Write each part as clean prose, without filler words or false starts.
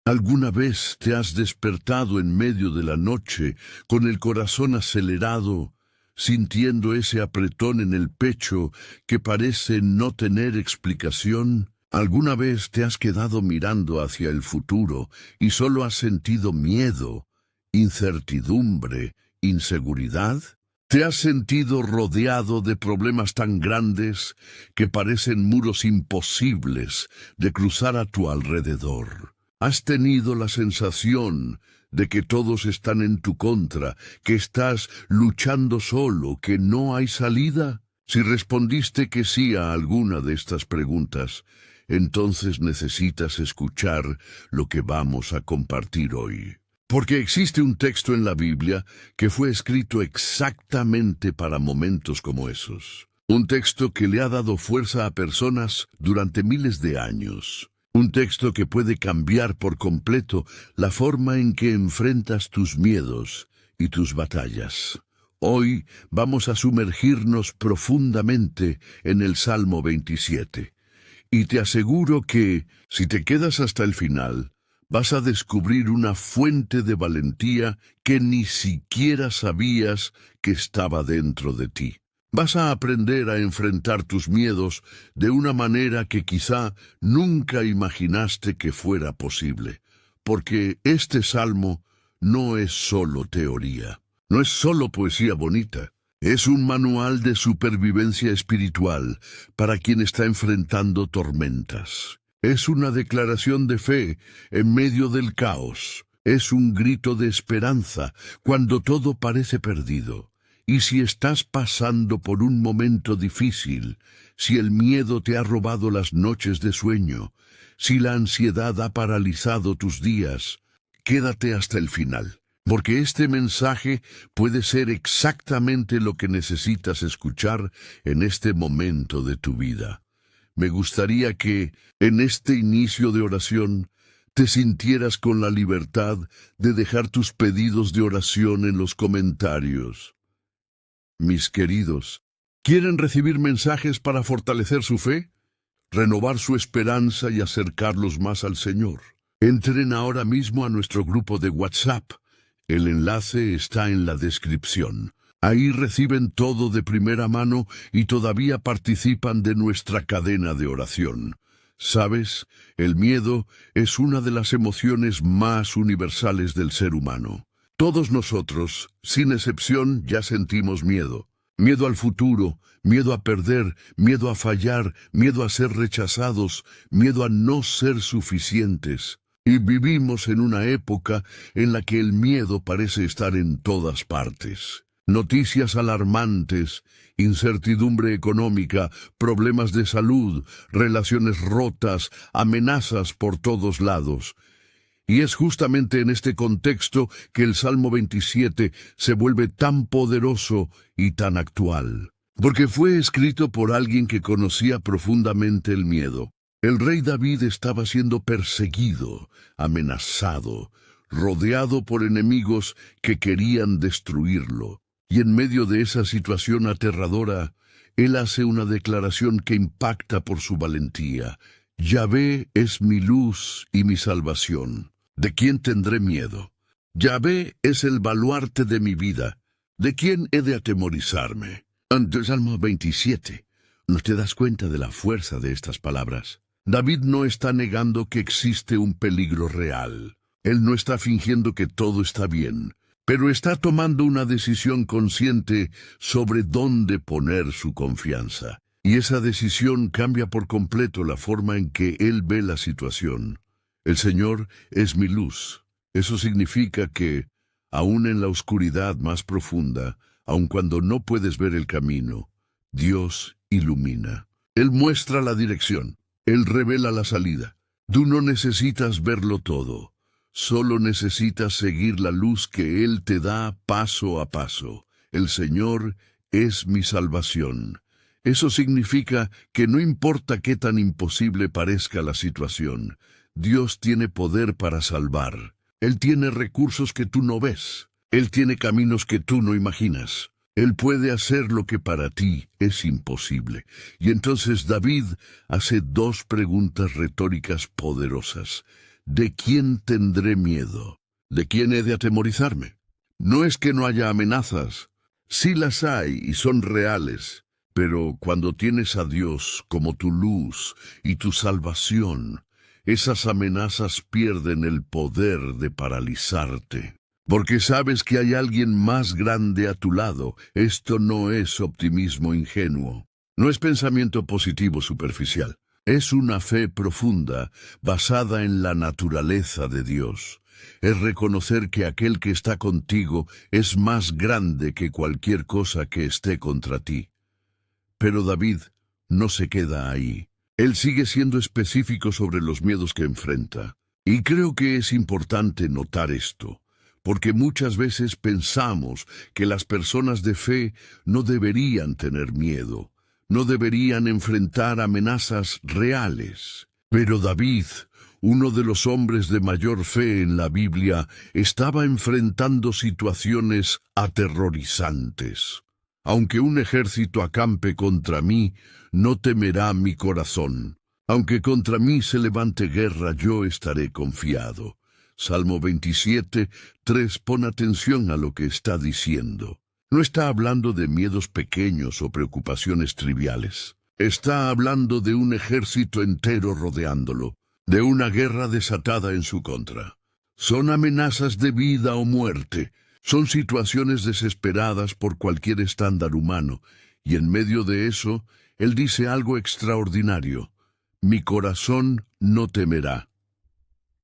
¿Alguna vez te has despertado en medio de la noche con el corazón acelerado, sintiendo ese apretón en el pecho que parece no tener explicación? ¿Alguna vez te has quedado mirando hacia el futuro y solo has sentido miedo, incertidumbre, inseguridad? ¿Te has sentido rodeado de problemas tan grandes que parecen muros imposibles de cruzar a tu alrededor? ¿Has tenido la sensación de que todos están en tu contra, que estás luchando solo, que no hay salida? Si respondiste que sí a alguna de estas preguntas, entonces necesitas escuchar lo que vamos a compartir hoy. Porque existe un texto en la Biblia que fue escrito exactamente para momentos como esos. Un texto que le ha dado fuerza a personas durante miles de años. Un texto que puede cambiar por completo la forma en que enfrentas tus miedos y tus batallas. Hoy vamos a sumergirnos profundamente en el Salmo 27. Y te aseguro que, si te quedas hasta el final, vas a descubrir una fuente de valentía que ni siquiera sabías que estaba dentro de ti. Vas a aprender a enfrentar tus miedos de una manera que quizá nunca imaginaste que fuera posible, porque este salmo no es solo teoría, no es solo poesía bonita, es un manual de supervivencia espiritual para quien está enfrentando tormentas. Es una declaración de fe en medio del caos, es un grito de esperanza cuando todo parece perdido. Y si estás pasando por un momento difícil, si el miedo te ha robado las noches de sueño, si la ansiedad ha paralizado tus días, quédate hasta el final, porque este mensaje puede ser exactamente lo que necesitas escuchar en este momento de tu vida. Me gustaría que, en este inicio de oración, te sintieras con la libertad de dejar tus pedidos de oración en los comentarios. Mis queridos, ¿quieren recibir mensajes para fortalecer su fe, renovar su esperanza y acercarlos más al Señor? Entren ahora mismo a nuestro grupo de WhatsApp. El enlace está en la descripción. Ahí reciben todo de primera mano y todavía participan de nuestra cadena de oración. ¿Sabes? El miedo es una de las emociones más universales del ser humano. Todos nosotros, sin excepción, ya sentimos miedo. Miedo al futuro, miedo a perder, miedo a fallar, miedo a ser rechazados, miedo a no ser suficientes. Y vivimos en una época en la que el miedo parece estar en todas partes. Noticias alarmantes, incertidumbre económica, problemas de salud, relaciones rotas, amenazas por todos lados. Y es justamente en este contexto que el Salmo 27 se vuelve tan poderoso y tan actual. Porque fue escrito por alguien que conocía profundamente el miedo. El rey David estaba siendo perseguido, amenazado, rodeado por enemigos que querían destruirlo. Y en medio de esa situación aterradora, él hace una declaración que impacta por su valentía. Yahvé es mi luz y mi salvación. ¿De quién tendré miedo? Yahvé es el baluarte de mi vida. ¿De quién he de atemorizarme? Ante el Salmo 27, ¿no te das cuenta de la fuerza de estas palabras? David no está negando que existe un peligro real. Él no está fingiendo que todo está bien, pero está tomando una decisión consciente sobre dónde poner su confianza. Y esa decisión cambia por completo la forma en que él ve la situación. El Señor es mi luz. Eso significa que, aun en la oscuridad más profunda, aun cuando no puedes ver el camino, Dios ilumina. Él muestra la dirección. Él revela la salida. Tú no necesitas verlo todo. Solo necesitas seguir la luz que Él te da paso a paso. El Señor es mi salvación. Eso significa que no importa qué tan imposible parezca la situación, Dios tiene poder para salvar. Él tiene recursos que tú no ves. Él tiene caminos que tú no imaginas. Él puede hacer lo que para ti es imposible. Y entonces David hace dos preguntas retóricas poderosas. ¿de quién tendré miedo? ¿De quién he de atemorizarme? No es que no haya amenazas. Sí las hay y son reales. Pero cuando tienes a Dios como tu luz y tu salvación, esas amenazas pierden el poder de paralizarte. Porque sabes que hay alguien más grande a tu lado. Esto no es optimismo ingenuo. No es pensamiento positivo superficial. Es una fe profunda, basada en la naturaleza de Dios. Es reconocer que aquel que está contigo es más grande que cualquier cosa que esté contra ti. Pero David no se queda ahí. Él sigue siendo específico sobre los miedos que enfrenta. Y creo que es importante notar esto, porque muchas veces pensamos que las personas de fe no deberían tener miedo, no deberían enfrentar amenazas reales. Pero David, uno de los hombres de mayor fe en la Biblia, estaba enfrentando situaciones aterrorizantes. Aunque un ejército acampe contra mí, no temerá mi corazón. Aunque contra mí se levante guerra, yo estaré confiado. Salmo 27, 3. Pon atención a lo que está diciendo. No está hablando de miedos pequeños o preocupaciones triviales. Está hablando de un ejército entero rodeándolo, de una guerra desatada en su contra. Son amenazas de vida o muerte. Son situaciones desesperadas por cualquier estándar humano, y en medio de eso, él dice algo extraordinario. Mi corazón no temerá.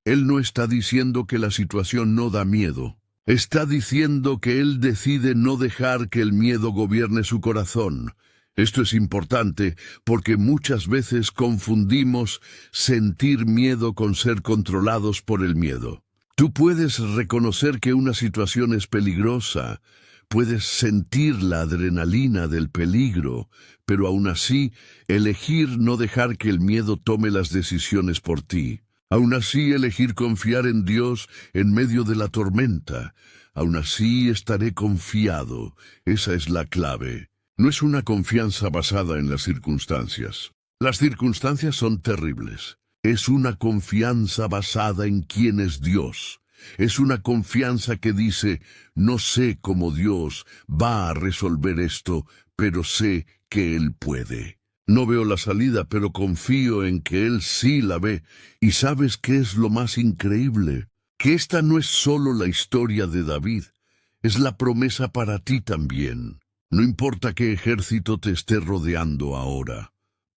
Él no está diciendo que la situación no da miedo. Está diciendo que él decide no dejar que el miedo gobierne su corazón. Esto es importante porque muchas veces confundimos sentir miedo con ser controlados por el miedo. Tú puedes reconocer que una situación es peligrosa, puedes sentir la adrenalina del peligro, pero aún así elegir no dejar que el miedo tome las decisiones por ti. Aún así elegir confiar en Dios en medio de la tormenta. Aún así estaré confiado. Esa es la clave. No es una confianza basada en las circunstancias. Las circunstancias son terribles. Es una confianza basada en quién es Dios. Es una confianza que dice, no sé cómo Dios va a resolver esto, pero sé que Él puede. No veo la salida, pero confío en que Él sí la ve. ¿Y sabes qué es lo más increíble? Que esta no es solo la historia de David, es la promesa para ti también. No importa qué ejército te esté rodeando ahora.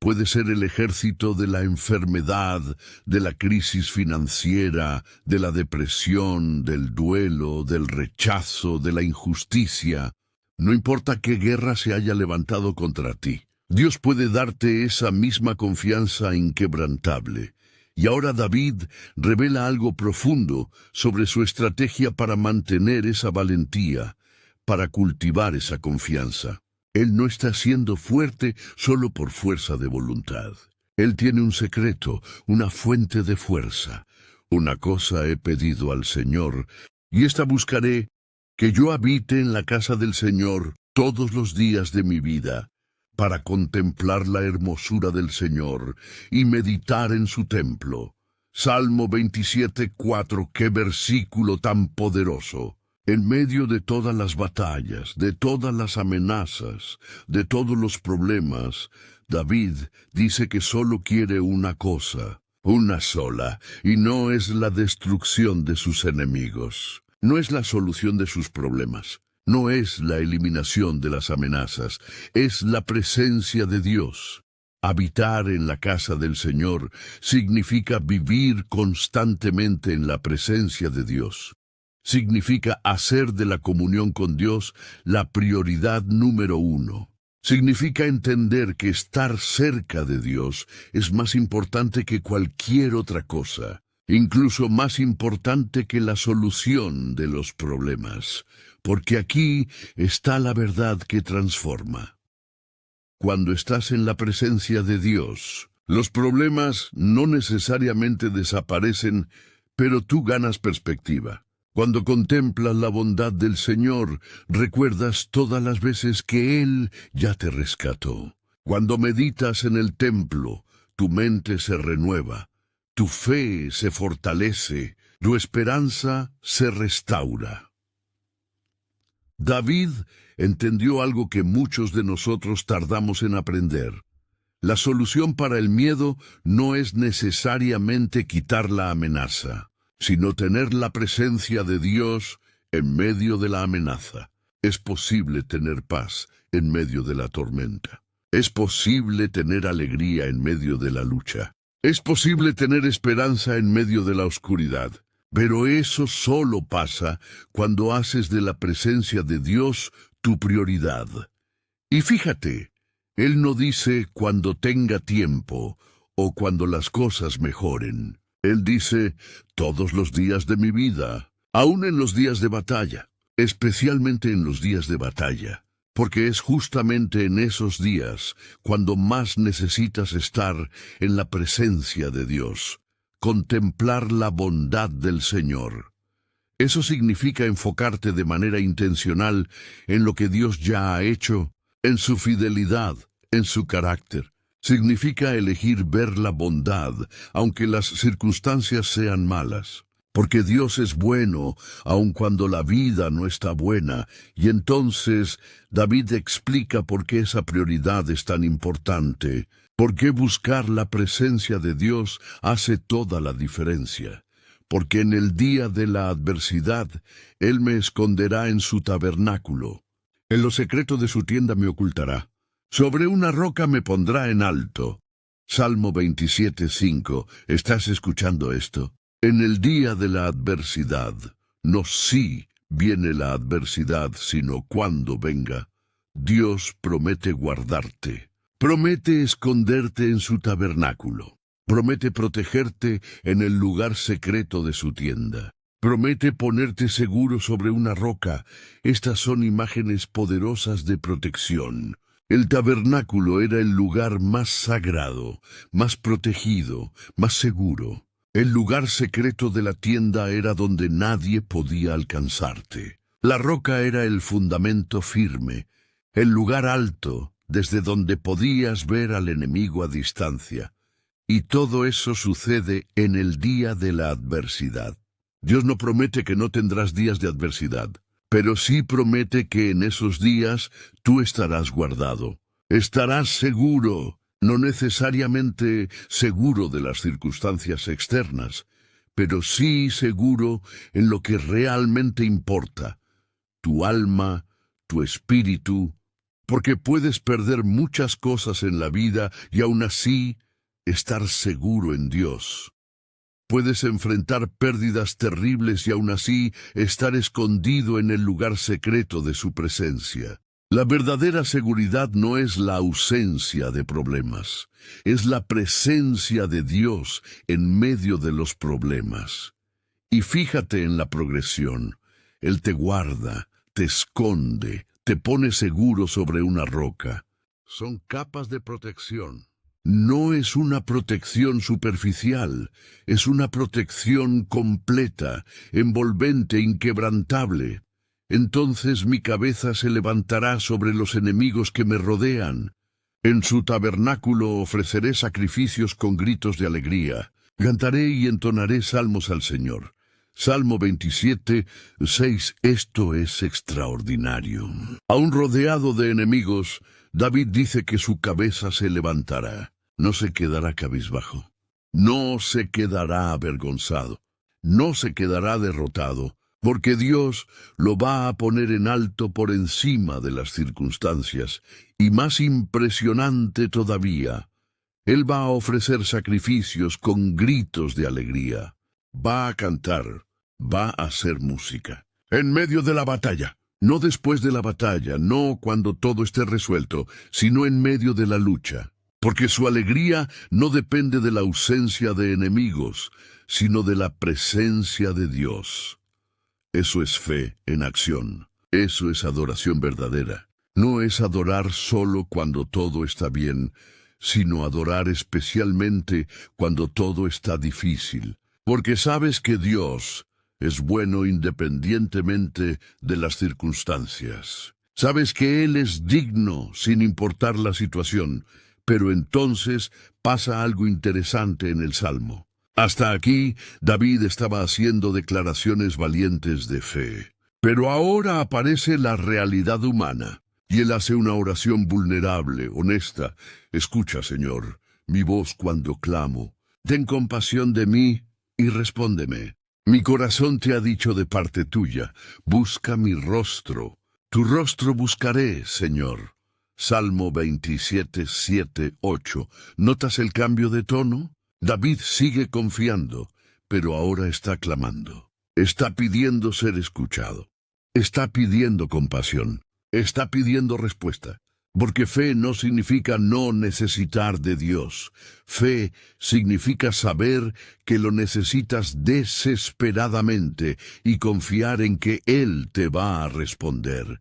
Puede ser el ejército de la enfermedad, de la crisis financiera, de la depresión, del duelo, del rechazo, de la injusticia. No importa qué guerra se haya levantado contra ti. Dios puede darte esa misma confianza inquebrantable. Y ahora David revela algo profundo sobre su estrategia para mantener esa valentía, para cultivar esa confianza. Él no está siendo fuerte solo por fuerza de voluntad. Él tiene un secreto, una fuente de fuerza. Una cosa he pedido al Señor, y esta buscaré, que yo habite en la casa del Señor todos los días de mi vida, para contemplar la hermosura del Señor y meditar en su templo. Salmo 27, 4, qué versículo tan poderoso. En medio de todas las batallas, de todas las amenazas, de todos los problemas, David dice que solo quiere una cosa, una sola, y no es la destrucción de sus enemigos. No es la solución de sus problemas, no es la eliminación de las amenazas, es la presencia de Dios. Habitar en la casa del Señor significa vivir constantemente en la presencia de Dios. Significa hacer de la comunión con Dios la prioridad número 1. Significa entender que estar cerca de Dios es más importante que cualquier otra cosa, incluso más importante que la solución de los problemas, porque aquí está la verdad que transforma. Cuando estás en la presencia de Dios, los problemas no necesariamente desaparecen, pero tú ganas perspectiva. Cuando contemplas la bondad del Señor, recuerdas todas las veces que Él ya te rescató. Cuando meditas en el templo, tu mente se renueva. Tu fe se fortalece, tu esperanza se restaura. David entendió algo que muchos de nosotros tardamos en aprender. La solución para el miedo no es necesariamente quitar la amenaza, sino tener la presencia de Dios en medio de la amenaza. Es posible tener paz en medio de la tormenta. Es posible tener alegría en medio de la lucha. Es posible tener esperanza en medio de la oscuridad. Pero eso solo pasa cuando haces de la presencia de Dios tu prioridad. Y fíjate, Él no dice cuando tenga tiempo o cuando las cosas mejoren. Él dice todos los días de mi vida, aún en los días de batalla, especialmente en los días de batalla, porque es justamente en esos días cuando más necesitas estar en la presencia de Dios, contemplar la bondad del Señor. Eso significa enfocarte de manera intencional en lo que Dios ya ha hecho, en su fidelidad, en su carácter. Significa elegir ver la bondad, aunque las circunstancias sean malas. Porque Dios es bueno, aun cuando la vida no está buena. Y entonces David explica por qué esa prioridad es tan importante. Por qué buscar la presencia de Dios hace toda la diferencia. Porque en el día de la adversidad, Él me esconderá en su tabernáculo. En lo secreto de su tienda me ocultará. Sobre una roca me pondrá en alto. Salmo 27:5. ¿Estás escuchando esto? En el día de la adversidad, no si viene la adversidad, sino cuando venga. Dios promete guardarte. Promete esconderte en su tabernáculo. Promete protegerte en el lugar secreto de su tienda. Promete ponerte seguro sobre una roca. Estas son imágenes poderosas de protección. El tabernáculo era el lugar más sagrado, más protegido, más seguro. El lugar secreto de la tienda era donde nadie podía alcanzarte. La roca era el fundamento firme, el lugar alto desde donde podías ver al enemigo a distancia. Y todo eso sucede en el día de la adversidad. Dios no promete que no tendrás días de adversidad, pero sí promete que en esos días tú estarás guardado. Estarás seguro, no necesariamente seguro de las circunstancias externas, pero sí seguro en lo que realmente importa, tu alma, tu espíritu, porque puedes perder muchas cosas en la vida y aún así estar seguro en Dios. Puedes enfrentar pérdidas terribles y aún así estar escondido en el lugar secreto de su presencia. La verdadera seguridad no es la ausencia de problemas, es la presencia de Dios en medio de los problemas. Y fíjate en la progresión. Él te guarda, te esconde, te pone seguro sobre una roca. Son capas de protección. No es una protección superficial, es una protección completa, envolvente, inquebrantable. Entonces mi cabeza se levantará sobre los enemigos que me rodean. En su tabernáculo ofreceré sacrificios con gritos de alegría. Cantaré y entonaré salmos al Señor. Salmo 27:6. Esto es extraordinario. Aún rodeado de enemigos, David dice que su cabeza se levantará. No se quedará cabizbajo. No se quedará avergonzado. No se quedará derrotado, porque Dios lo va a poner en alto por encima de las circunstancias. Y más impresionante todavía, Él va a ofrecer sacrificios con gritos de alegría. Va a cantar, va a hacer música. En medio de la batalla, no después de la batalla, no cuando todo esté resuelto, sino en medio de la lucha. Porque su alegría no depende de la ausencia de enemigos, sino de la presencia de Dios. Eso es fe en acción. Eso es adoración verdadera. No es adorar solo cuando todo está bien, sino adorar especialmente cuando todo está difícil. Porque sabes que Dios es bueno independientemente de las circunstancias. Sabes que Él es digno sin importar la situación. Pero entonces pasa algo interesante en el Salmo. Hasta aquí, David estaba haciendo declaraciones valientes de fe. Pero ahora aparece la realidad humana, y él hace una oración vulnerable, honesta. Escucha, Señor, mi voz cuando clamo. Ten compasión de mí y respóndeme. Mi corazón te ha dicho de parte tuya, busca mi rostro. Tu rostro buscaré, Señor. Salmo 27, 7, 8. ¿Notas el cambio de tono? David sigue confiando, pero ahora está clamando. Está pidiendo ser escuchado. Está pidiendo compasión. Está pidiendo respuesta. Porque fe no significa no necesitar de Dios. Fe significa saber que lo necesitas desesperadamente y confiar en que Él te va a responder.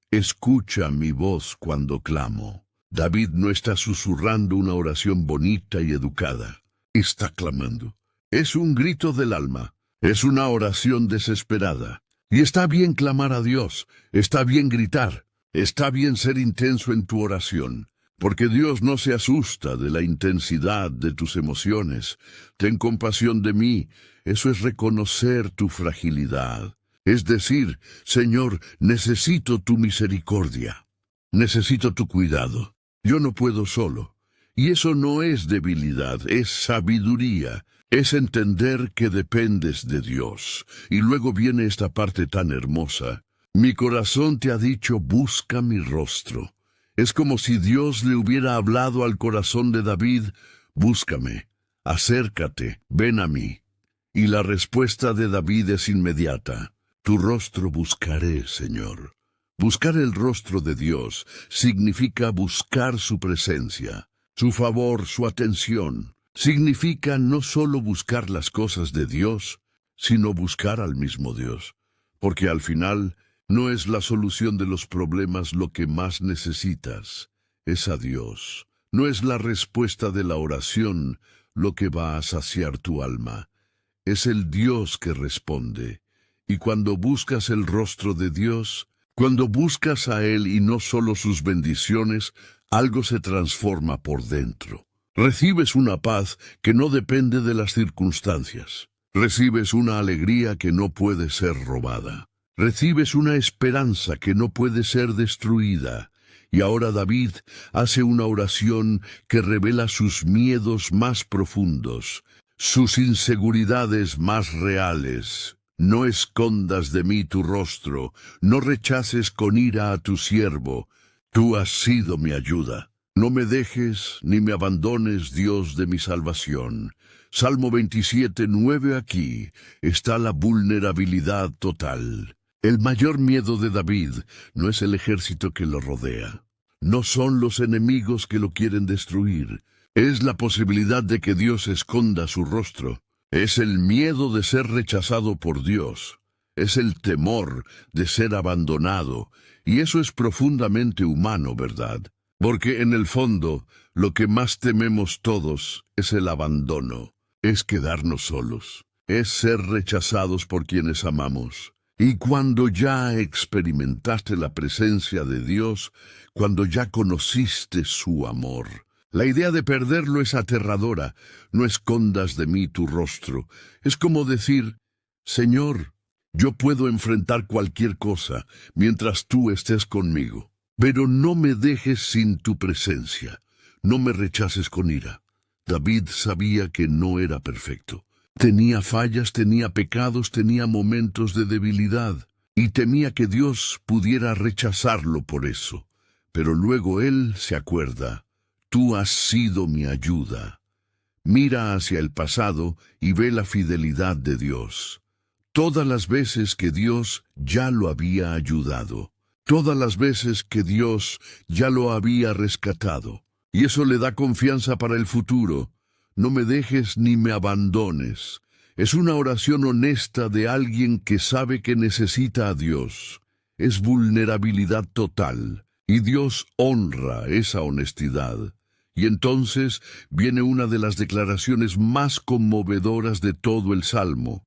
Escucha mi voz cuando clamo. David no está susurrando una oración bonita y educada. Está clamando. Es un grito del alma. Es una oración desesperada. Y está bien clamar a Dios. Está bien gritar. Está bien ser intenso en tu oración, porque Dios no se asusta de la intensidad de tus emociones. Ten compasión de mí. Eso es reconocer tu fragilidad. Es decir, Señor, necesito tu misericordia. Necesito tu cuidado. Yo no puedo solo. Y eso no es debilidad, es sabiduría. Es entender que dependes de Dios. Y luego viene esta parte tan hermosa. Mi corazón te ha dicho, busca mi rostro. Es como si Dios le hubiera hablado al corazón de David, búscame, acércate, ven a mí. Y la respuesta de David es inmediata. Tu rostro buscaré, Señor. Buscar el rostro de Dios significa buscar su presencia, su favor, su atención. Significa no solo buscar las cosas de Dios, sino buscar al mismo Dios. Porque al final, no es la solución de los problemas lo que más necesitas, es a Dios. No es la respuesta de la oración lo que va a saciar tu alma, es el Dios que responde. Y cuando buscas el rostro de Dios, cuando buscas a Él y no solo sus bendiciones, algo se transforma por dentro. Recibes una paz que no depende de las circunstancias. Recibes una alegría que no puede ser robada. Recibes una esperanza que no puede ser destruida. Y ahora David hace una oración que revela sus miedos más profundos, sus inseguridades más reales. No escondas de mí tu rostro, no rechaces con ira a tu siervo. Tú has sido mi ayuda. No me dejes ni me abandones, Dios de mi salvación. Salmo 27, 9. Aquí está la vulnerabilidad total. El mayor miedo de David no es el ejército que lo rodea. No son los enemigos que lo quieren destruir. Es la posibilidad de que Dios esconda su rostro. Es el miedo de ser rechazado por Dios. Es el temor de ser abandonado. Y eso es profundamente humano, ¿verdad? Porque en el fondo, lo que más tememos todos es el abandono. Es quedarnos solos. Es ser rechazados por quienes amamos. Y cuando ya experimentaste la presencia de Dios, cuando ya conociste su amor, la idea de perderlo es aterradora. No escondas de mí tu rostro. Es como decir, Señor, yo puedo enfrentar cualquier cosa mientras tú estés conmigo, pero no me dejes sin tu presencia. No me rechaces con ira. David sabía que no era perfecto. Tenía fallas, tenía pecados, tenía momentos de debilidad, y temía que Dios pudiera rechazarlo por eso. Pero luego él se acuerda, tú has sido mi ayuda. Mira hacia el pasado y ve la fidelidad de Dios. Todas las veces que Dios ya lo había ayudado, todas las veces que Dios ya lo había rescatado, y eso le da confianza para el futuro. No me dejes ni me abandones. Es una oración honesta de alguien que sabe que necesita a Dios. Es vulnerabilidad total, y Dios honra esa honestidad. Y entonces viene una de las declaraciones más conmovedoras de todo el Salmo.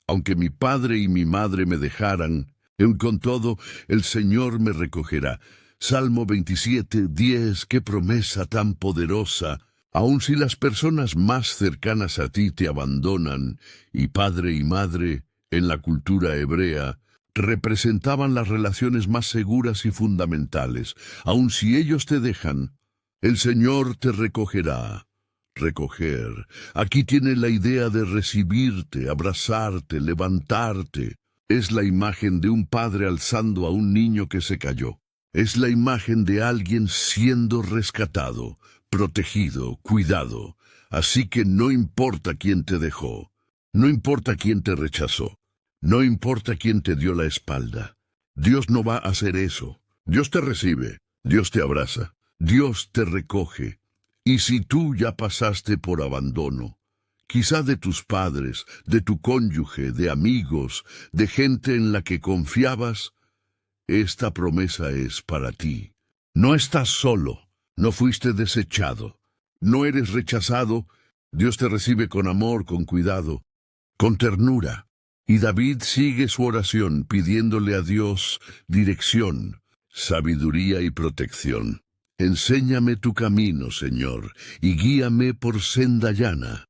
Aunque mi padre y mi madre me dejaran, con todo el Señor me recogerá. Salmo 27, 10, qué promesa tan poderosa. Aun si las personas más cercanas a ti te abandonan, y padre y madre, en la cultura hebrea, representaban las relaciones más seguras y fundamentales, aun si ellos te dejan, el Señor te recogerá. Recoger. Aquí tiene la idea de recibirte, abrazarte, levantarte. Es la imagen de un padre alzando a un niño que se cayó. Es la imagen de alguien siendo rescatado, protegido, cuidado. Así que no importa quién te dejó, no importa quién te rechazó, no importa quién te dio la espalda. Dios no va a hacer eso. Dios te recibe, Dios te abraza, Dios te recoge. Y si tú ya pasaste por abandono, quizá de tus padres, de tu cónyuge, de amigos, de gente en la que confiabas, esta promesa es para ti. No estás solo, no fuiste desechado, no eres rechazado. Dios te recibe con amor, con cuidado, con ternura. Y David sigue su oración pidiéndole a Dios dirección, sabiduría y protección. Enséñame tu camino, Señor, y guíame por senda llana.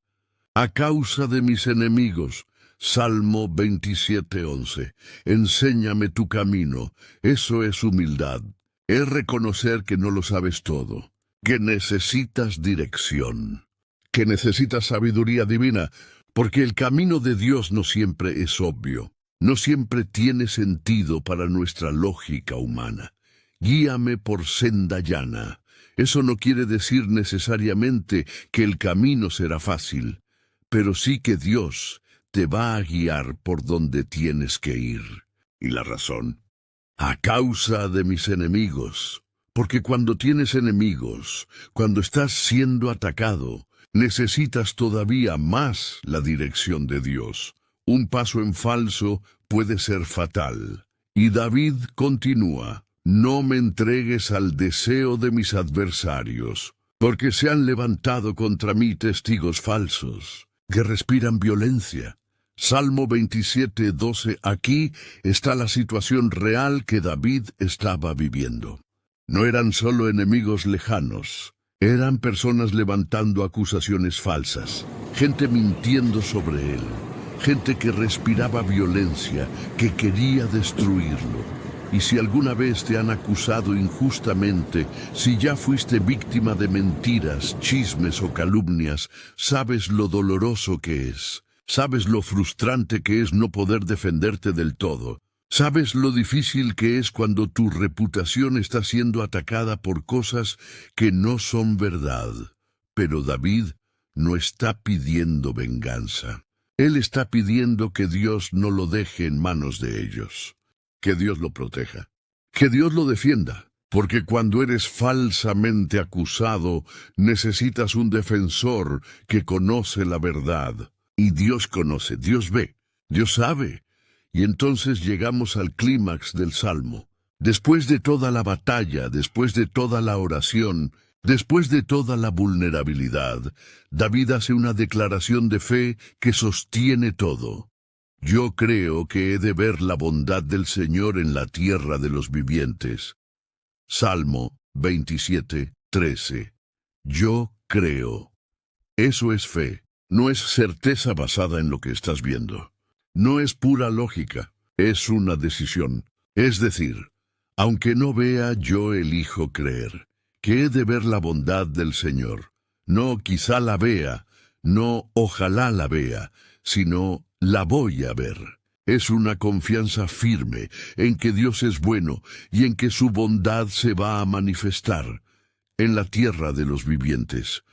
A causa de mis enemigos, Salmo 27:11. Enséñame tu camino, eso es humildad. Es reconocer que no lo sabes todo, que necesitas dirección, que necesitas sabiduría divina, porque el camino de Dios no siempre es obvio, no siempre tiene sentido para nuestra lógica humana. Guíame por senda llana. Eso no quiere decir necesariamente que el camino será fácil, pero sí que Dios te va a guiar por donde tienes que ir. ¿Y la razón? A causa de mis enemigos. Porque cuando tienes enemigos, cuando estás siendo atacado, necesitas todavía más la dirección de Dios. Un paso en falso puede ser fatal. Y David continúa: no me entregues al deseo de mis adversarios, porque se han levantado contra mí testigos falsos, que respiran violencia. Salmo 27:12. Aquí está la situación real que David estaba viviendo. No eran solo enemigos lejanos, eran personas levantando acusaciones falsas, gente mintiendo sobre él, gente que respiraba violencia, que quería destruirlo. Y si alguna vez te han acusado injustamente, si ya fuiste víctima de mentiras, chismes o calumnias, sabes lo doloroso que es. Sabes lo frustrante que es no poder defenderte del todo. Sabes lo difícil que es cuando tu reputación está siendo atacada por cosas que no son verdad. Pero David no está pidiendo venganza. Él está pidiendo que Dios no lo deje en manos de ellos. Que Dios lo proteja, que Dios lo defienda, porque cuando eres falsamente acusado, necesitas un defensor que conoce la verdad. Y Dios conoce, Dios ve, Dios sabe. Y entonces llegamos al clímax del Salmo. Después de toda la batalla, después de toda la oración, después de toda la vulnerabilidad, David hace una declaración de fe que sostiene todo. Yo creo que he de ver la bondad del Señor en la tierra de los vivientes. Salmo 27:13. Yo creo. Eso es fe. No es certeza basada en lo que estás viendo. No es pura lógica. Es una decisión. Es decir, aunque no vea, yo elijo creer. Que he de ver la bondad del Señor. No quizá la vea, no ojalá la vea, sino la voy a ver. Es una confianza firme en que Dios es bueno y en que su bondad se va a manifestar en la tierra de los vivientes.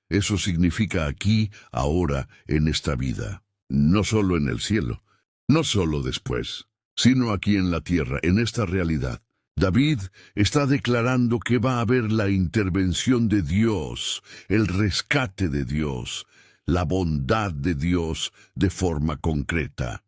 Eso significa aquí, ahora, en esta vida. No solo en el cielo, no solo después, sino aquí en la tierra, en esta realidad. David está declarando que va a haber la intervención de Dios, el rescate de Dios, la bondad de Dios de forma concreta.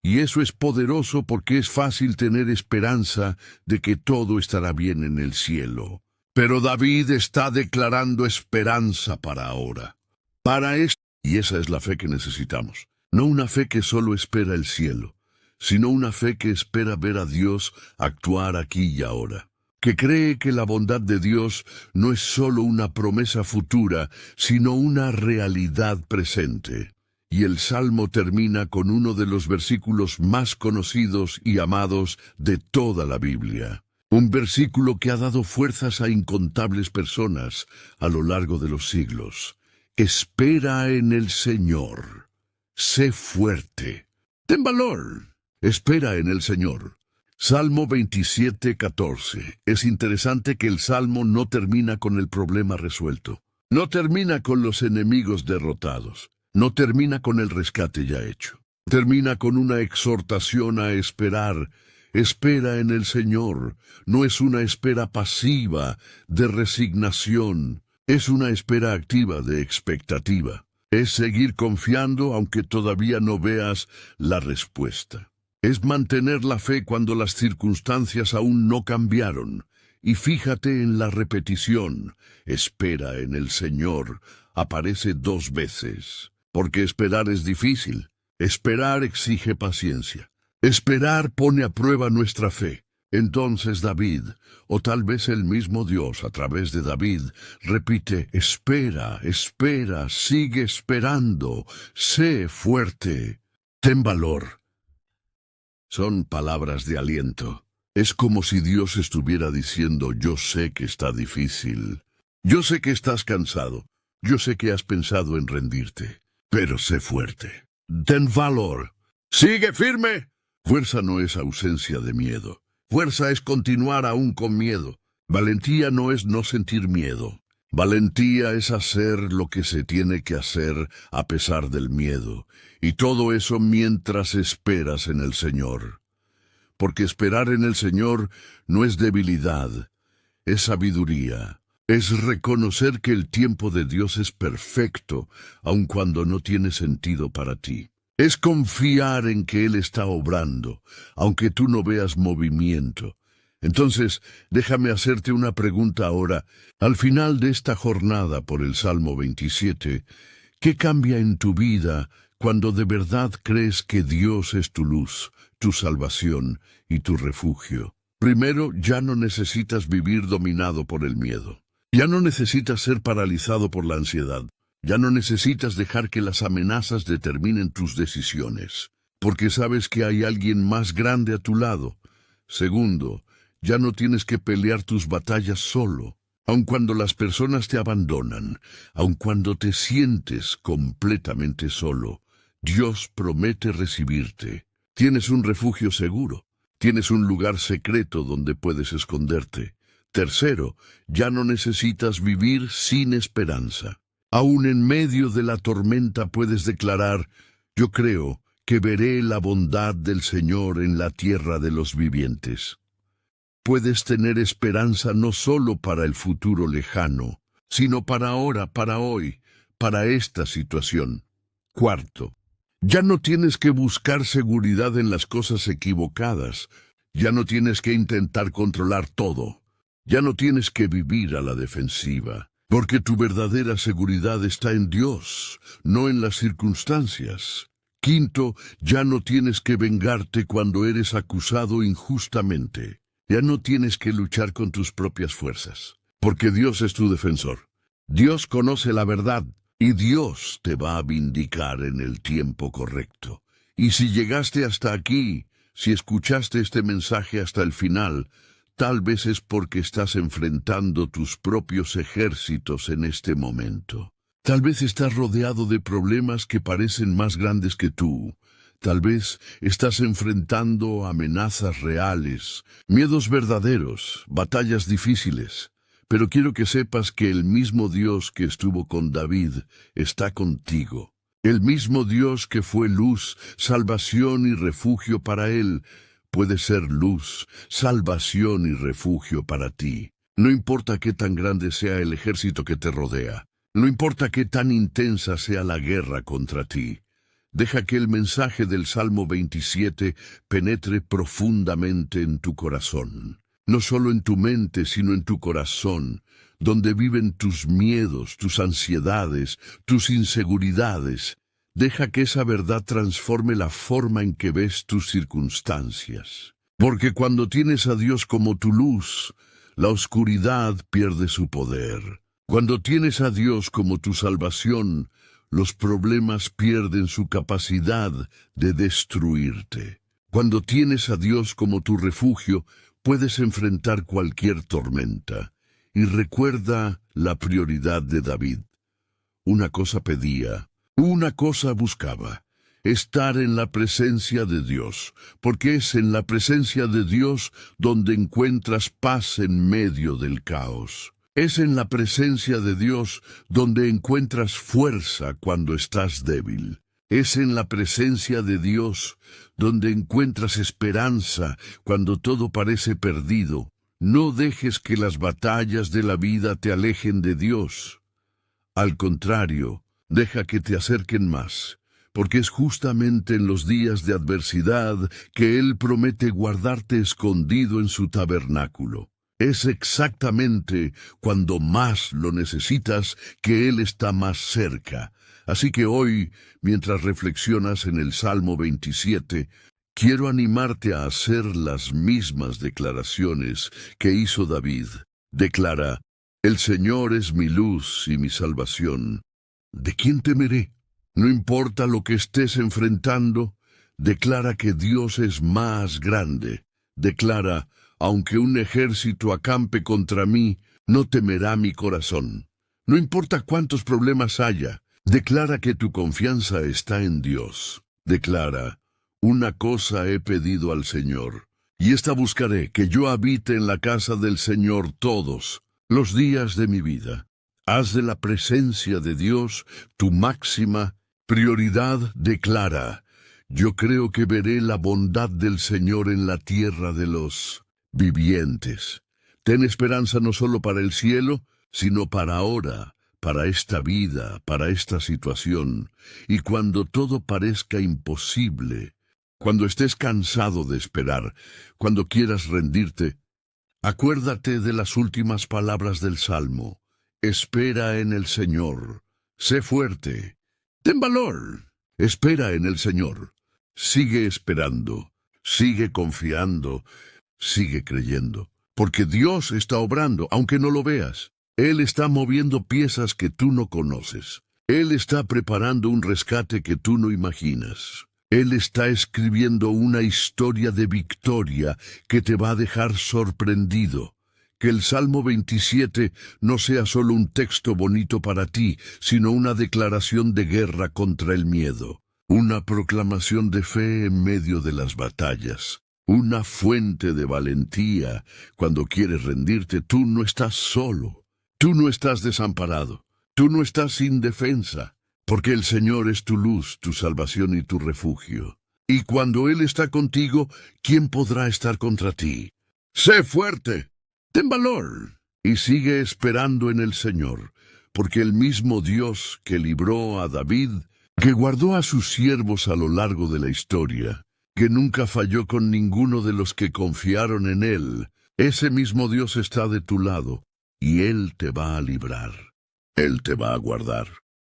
Y eso es poderoso porque es fácil tener esperanza de que todo estará bien en el cielo. Pero David está declarando esperanza para ahora, para esto. Y esa es la fe que necesitamos. No una fe que solo espera el cielo, sino una fe que espera ver a Dios actuar aquí y ahora. que cree que la bondad de Dios no es solo una promesa futura, sino una realidad presente. Y el Salmo termina con uno de los versículos más conocidos y amados de toda la Biblia. Un versículo que ha dado fuerzas a incontables personas a lo largo de los siglos. Espera en el Señor. Sé fuerte. Ten valor. Espera en el Señor. Salmo 27:14. Es interesante que el Salmo no termina con el problema resuelto. No termina con los enemigos derrotados. No termina con el rescate ya hecho. Termina con una exhortación a esperar. Espera en el Señor. No es una espera pasiva, de resignación. Es una espera activa de expectativa. Es seguir confiando aunque todavía no veas la respuesta. Es mantener la fe cuando las circunstancias aún no cambiaron. Y fíjate en la repetición. Espera en el Señor. Aparece 2 veces. Porque esperar es difícil. Esperar exige paciencia. Esperar pone a prueba nuestra fe. Entonces David, o tal vez el mismo Dios a través de David, repite, espera, espera, sigue esperando, sé fuerte, ten valor. Son palabras de aliento. Es como si Dios estuviera diciendo, yo sé que está difícil. Yo sé que estás cansado. Yo sé que has pensado en rendirte. Pero sé fuerte. Ten valor. ¡Sigue firme! Fuerza no es ausencia de miedo. Fuerza es continuar aún con miedo. Valentía no es no sentir miedo. Valentía es hacer lo que se tiene que hacer a pesar del miedo, y todo eso mientras esperas en el Señor. Porque esperar en el Señor no es debilidad, es sabiduría. Es reconocer que el tiempo de Dios es perfecto, aun cuando no tiene sentido para ti. Es confiar en que Él está obrando, aunque tú no veas movimiento. Entonces, déjame hacerte una pregunta ahora. Al final de esta jornada por el Salmo 27, ¿qué cambia en tu vida cuando de verdad crees que Dios es tu luz, tu salvación y tu refugio? Primero, ya no necesitas vivir dominado por el miedo. Ya no necesitas ser paralizado por la ansiedad. Ya no necesitas dejar que las amenazas determinen tus decisiones, porque sabes que hay alguien más grande a tu lado. Segundo, ya no tienes que pelear tus batallas solo, aun cuando las personas te abandonan, aun cuando te sientes completamente solo. Dios promete recibirte. Tienes un refugio seguro. Tienes un lugar secreto donde puedes esconderte. Tercero, ya no necesitas vivir sin esperanza. Aún en medio de la tormenta puedes declarar, yo creo que veré la bondad del Señor en la tierra de los vivientes. Puedes tener esperanza no solo para el futuro lejano, sino para ahora, para hoy, para esta situación. Cuarto, ya no tienes que buscar seguridad en las cosas equivocadas. Ya no tienes que intentar controlar todo. Ya no tienes que vivir a la defensiva, porque tu verdadera seguridad está en Dios, no en las circunstancias. Quinto, ya no tienes que vengarte cuando eres acusado injustamente. Ya no tienes que luchar con tus propias fuerzas, porque Dios es tu defensor. Dios conoce la verdad, y Dios te va a vindicar en el tiempo correcto. Y si llegaste hasta aquí, si escuchaste este mensaje hasta el final, tal vez es porque estás enfrentando tus propios ejércitos en este momento. Tal vez estás rodeado de problemas que parecen más grandes que tú. Tal vez estás enfrentando amenazas reales, miedos verdaderos, batallas difíciles. Pero quiero que sepas que el mismo Dios que estuvo con David está contigo. El mismo Dios que fue luz, salvación y refugio para él, puede ser luz, salvación y refugio para ti. No importa qué tan grande sea el ejército que te rodea. No importa qué tan intensa sea la guerra contra ti. Deja que el mensaje del Salmo 27 penetre profundamente en tu corazón. No solo en tu mente, sino en tu corazón, donde viven tus miedos, tus ansiedades, tus inseguridades. Deja que esa verdad transforme la forma en que ves tus circunstancias. Porque cuando tienes a Dios como tu luz, la oscuridad pierde su poder. Cuando tienes a Dios como tu salvación, los problemas pierden su capacidad de destruirte. Cuando tienes a Dios como tu refugio, puedes enfrentar cualquier tormenta. Y recuerda la prioridad de David. Una cosa pedía, una cosa buscaba: estar en la presencia de Dios, porque es en la presencia de Dios donde encuentras paz en medio del caos. Es en la presencia de Dios donde encuentras fuerza cuando estás débil. Es en la presencia de Dios donde encuentras esperanza cuando todo parece perdido. No dejes que las batallas de la vida te alejen de Dios. Al contrario, deja que te acerquen más, porque es justamente en los días de adversidad que Él promete guardarte escondido en su tabernáculo. Es exactamente cuando más lo necesitas que Él está más cerca. Así que hoy, mientras reflexionas en el Salmo 27, quiero animarte a hacer las mismas declaraciones que hizo David. Declara: el Señor es mi luz y mi salvación. ¿De quién temeré? No importa lo que estés enfrentando, declara que Dios es más grande. Declara: aunque un ejército acampe contra mí, no temerá mi corazón. No importa cuántos problemas haya, declara que tu confianza está en Dios. Declara: una cosa he pedido al Señor, y esta buscaré, que yo habite en la casa del Señor todos los días de mi vida. Haz de la presencia de Dios tu máxima prioridad. Declara: yo creo que veré la bondad del Señor en la tierra de los vivientes. Ten esperanza no solo para el cielo, sino para ahora, para esta vida, para esta situación. Y cuando todo parezca imposible, cuando estés cansado de esperar, cuando quieras rendirte, acuérdate de las últimas palabras del Salmo. Espera en el Señor. Sé fuerte. Ten valor. Espera en el Señor. Sigue esperando. Sigue confiando. Sigue creyendo. Porque Dios está obrando, aunque no lo veas. Él está moviendo piezas que tú no conoces. Él está preparando un rescate que tú no imaginas. Él está escribiendo una historia de victoria que te va a dejar sorprendido. Que el Salmo 27 no sea solo un texto bonito para ti, sino una declaración de guerra contra el miedo. Una proclamación de fe en medio de las batallas. Una fuente de valentía cuando quieres rendirte. Tú no estás solo. Tú no estás desamparado. Tú no estás sin defensa. Porque el Señor es tu luz, tu salvación y tu refugio. Y cuando Él está contigo, ¿quién podrá estar contra ti? Sé fuerte, ten valor, y sigue esperando en el Señor, porque el mismo Dios que libró a David, que guardó a sus siervos a lo largo de la historia, que nunca falló con ninguno de los que confiaron en Él, ese mismo Dios está de tu lado, y Él te va a librar. Él te va a guardar.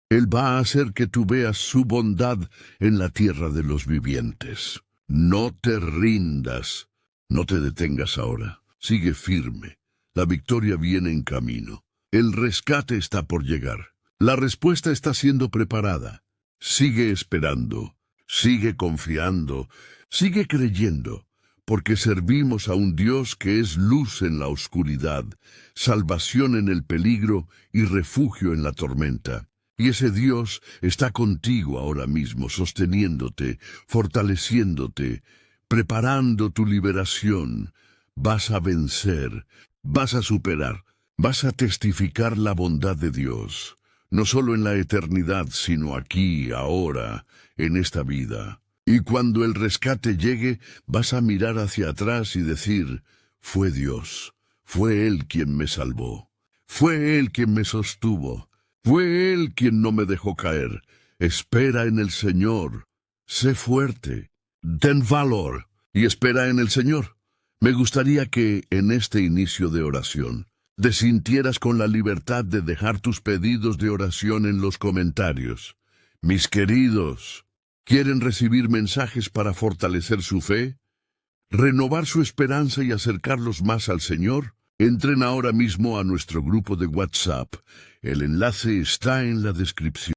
Él va a hacer que tú veas su bondad en la tierra de los vivientes. No te rindas, no te detengas ahora. Sigue firme. La victoria viene en camino. El rescate está por llegar. La respuesta está siendo preparada. Sigue esperando, sigue confiando, sigue creyendo, porque servimos a un Dios que es luz en la oscuridad, salvación en el peligro y refugio en la tormenta. Y ese Dios está contigo ahora mismo, sosteniéndote, fortaleciéndote, preparando tu liberación. Vas a vencer, vas a superar, vas a testificar la bondad de Dios, no solo en la eternidad, sino aquí, ahora, en esta vida. Y cuando el rescate llegue, vas a mirar hacia atrás y decir: fue Dios, fue Él quien me salvó, fue Él quien me sostuvo. Fue Él quien no me dejó caer. Espera en el Señor. Sé fuerte. Ten valor y espera en el Señor. Me gustaría que, en este inicio de oración, te sintieras con la libertad de dejar tus pedidos de oración en los comentarios. Mis queridos, ¿quieren recibir mensajes para fortalecer su fe? ¿Renovar su esperanza y acercarlos más al Señor? Entren ahora mismo a nuestro grupo de WhatsApp. El enlace está en la descripción.